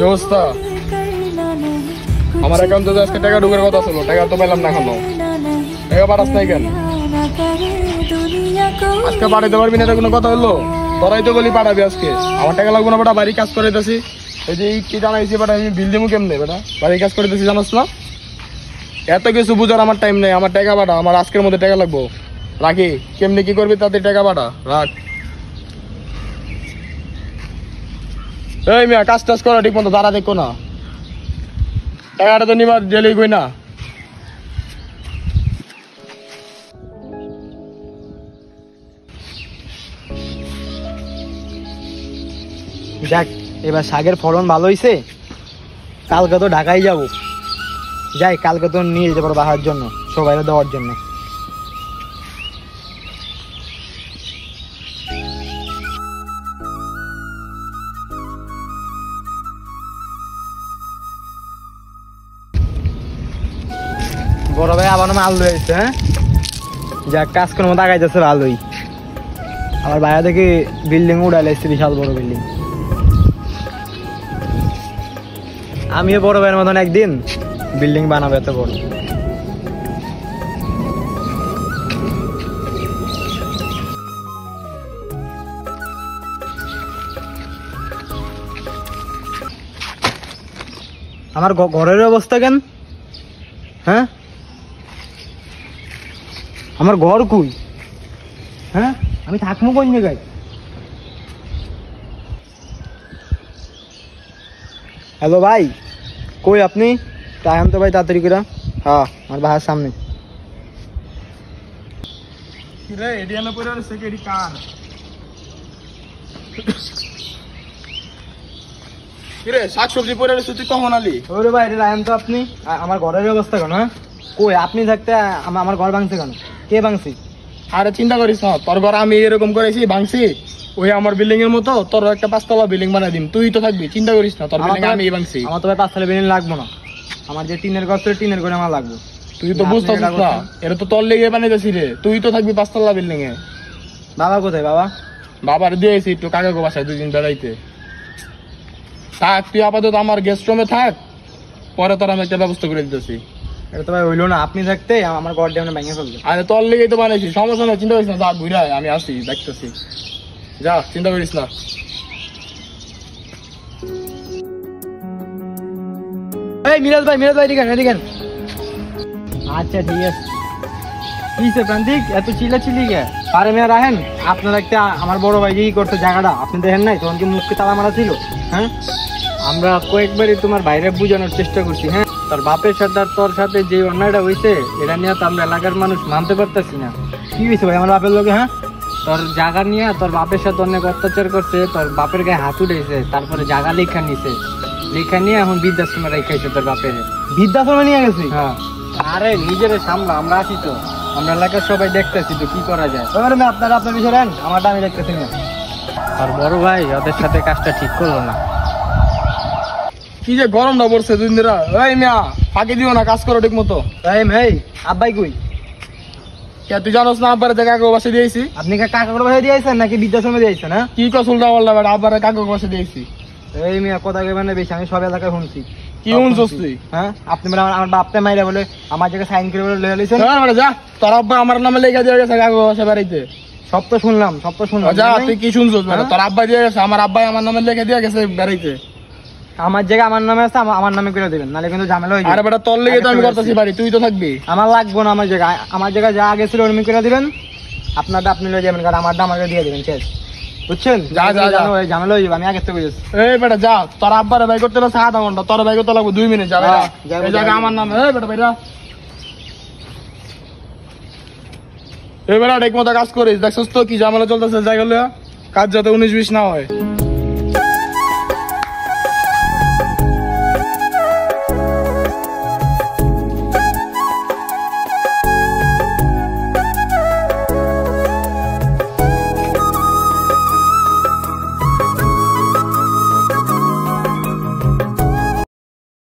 অবস্থা আমার অ্যাকাউন্টে তো আজকে টাকা ঢোকার কথা ছিল, টাকা তো পেলাম না এখনো। টাকা পাঠাস নাই কেন? আজকে পাঠাইতে পারবি না, এটা কোনো কথা হলো? তোরাই তো বলি পাঠাবি আজকে। আমার টাকা লাগবে না বেটা, বাড়ি কাজ করে দিতেছি। এই যে কি জানাইছি বেটা, আমি বিল দেবো কেমনে বেটা? বাড়ি কাজ করে দিতেছি জানাস না? এত কিছু বুঝার আমার টাইম নেই। আমার টাকা পাঠা, আমার আজকের মধ্যে টাকা লাগবো। রাখি, কেমনি কি করবি তাতে টাকা পাঠা, রাখ। এই মিয়া, কাজ টাজ করা ঠিক মতো, দাঁড়া দেখো না। টাকাটা তো নিবার ডেলি কই না। যাক, এবার শাকের ফলন ভালো হয়েছে। কালকে তো ঢাকায় যাব, যাই কালকে তো নিয়ে যেতে পারো বাহার জন্য, সবাই দেওয়ার জন্য। বড় ভাই আবার মাল রয়েছে। হ্যাঁ, যাক কাজ কোনো মতো আগাইতেছে ভালোই। আমার বাইরে থেকে বিল্ডিং উড়াইছে, বিশাল বড় বিল্ডিং। আমিও বড় ভাইয়ের মতন একদিন বিল্ডিং বানাবো এত বড়। আমার ঘরের অবস্থা কেন? হ্যাঁ, আমার ঘর কই? হ্যাঁ, আমি থাকবো কোন জায়গায়? হ্যালো ভাই, কই আপনি? টাইম তো ভাই তাড়াতাড়ি করে। হ্যাঁ, আমার বাসার সামনে। রে এডিয়ানো পরে আর সেকেন্ডি কার কিরে শাকসবজি পরে আর তুই কখন আলি? ওরে ভাই, টাইম তো আপনি। আমার ঘরের অবস্থা কেন? হ্যাঁ, কই আপনি থাকতে আমার ঘর ভাঙছে কেন? কে ভাঙছি? আরে চিন্তা করিস না, তোর ঘর আমি এরকম করেছি ভাঙছি, ওই আমার বিল্ডিং এর মতো তোর একটা 5 তলা বিল্ডিং বানাই দিম, তুই তো থাকবি। চিন্তা করিস না, তোর বিল্ডিং আমি ভাঙছি। আমার তো ভাই 5 তলা বিল্ডিং লাগবো না, আমার যে টিনের ঘর তো টিনের ঘরে আমার লাগবে। তুই তো বুঝতেছিস না, এটা তো তোর লেগে বানাইতেছি রে। তুই তো থাকবি 5 তলা বিল্ডিং এ। বাবা কোথায়? বাবা বাবার দিয়েছি একটু কাকাকে বাসায় 2 দিন বেড়াইতে। থাক তুই আপাতত আমার গেস্ট রুমে থাক, পরে তোর আমি একটা ব্যবস্থা করে দিতেছি। এটা তো ভাই হইলো না, আপনি থাকতে আমার ঘর দিয়ে ভেঙে ফেলবে। আরে তোর লেগেই তো বানাইছি, সমস্যা নাই, চিন্তা করিস না। যা ঘুরে আয়, আমি আসি, দেখতেছি। যা, চিন্তা করিস না। এই মিরাজ ভাই, মিরাজ ভাই এদিকে এদিকে। আচ্ছা ঠিক আছে। কিসে প্রান্তিক এত চিল্লাচিল্লি কে? আরে মেয়া রাহেন, আপনার একটা আমার বড় ভাই যেই করতে জায়গাটা আপনি দেখেন নাই? তখন কি মুখকে তালা মারা ছিল? হ্যাঁ, আমরা কয়েকবারই তোমার বাইরে বোঝানোর চেষ্টা করছি। হ্যাঁ, তোর বাপের সাথে আর তোর সাথে যে অন্যায়টা হয়েছে, এটা নিয়ে তো আমরা এলাকার মানুষ মানতে পারতেছি না। কি হয়েছে ভাই আমার বাপের লোকে? হ্যাঁ, তোর জায়গা নিয়ে তোর বাপের সাথে অনেক অত্যাচার করছে, তোর বাপের গায়ে হাত উঠেছে, তারপরে জায়গা লেখা নিছে, লেখা নিয়ে এখন বৃদ্ধাশ্রমে রেখেছে তোর বাপের। বৃদ্ধাশ্রমে নিয়ে গেছি? হ্যাঁ। আরে নিজের সামলা, আমরা আছি তো, আমরা এলাকার সবাই দেখতেছি তো, কি করা যায়? আপনারা আপনার বিষয় নেন, আমারটা আমি দেখতেছি না। আর বড় ভাই ওদের সাথে কাজটা ঠিক করলো না। কি যে গরমটা পড়ছে 2 দিন ধরে। এই মিয়া, ফাঁকি দিও না, কাজ করো ঠিক মতো। এই আব্বাই কই? তুই জানোস না আব্বারে কাকা বাসে দিয়েছি? আপনি কাকার বাসায় দিয়েছেন নাকি বৃদ্ধাশ্রমে দিয়েছেন? হ্যাঁ, কি কস উল্টা পাল্টা বেটা, আব্বারে কাকা বাসে দিয়েছি। এই মিয়া কথা কেমন বেশি, আমি সব এলাকায় শুনছি। কি শুনছস তুই? হ্যাঁ, আপনি বলে আমার বাপটা মাইরা বলে আমার জায়গায় সাইন করে বলে লয়ে লইছেন। হ্যাঁ যা, তোর আব্বা আমার নামে লেখা দিয়ে গেছে কাকা বাসে বাড়িতে। সব তো শুনলাম, সব তো শুনলাম। যা, তুই কি শুনছস বেটা? তোর আব্বা দিয়ে গেছে, আমার আব্বাই আমার নামে লেখা দিয়ে গেছে বাড়িতে। আমার জায়গা আমার নামে আছে, আমার নামে করে দিবেন, নালে কিন্তু ঝামেলা হয়ে যাবে। আরে বেটা, তোর লেগে তো আমি করতেছি বাড়ি, তুই তো থাকবি। আমার লাগবো না, আমার জায়গা যা আগে ছিল ওরকম করে দিবেন, আপনারটা আপনি লয়ে যাবেন, কারণ আমারটা আমাকে দিয়ে দিবেন, শেষ। বুঝছেন? যা যা যা, ঝামেলা হয়ে যাবে, আমি আগে থেকে বুঝেছি। এই বেটা যা, তোর আব্বারে বাই করতে লাগছে আধা ঘন্টা, তোর বাই করতে লাগবে 2 মিনিট। যা বেটা, এই জায়গা আমার নামে। এই বেটা বেটা, এই বেটা ঠিক মতো কাজ করিস, দেখছস তো কি ঝামেলা চলতেছে জায়গা, কাজ যাতে 19-20 না হয়।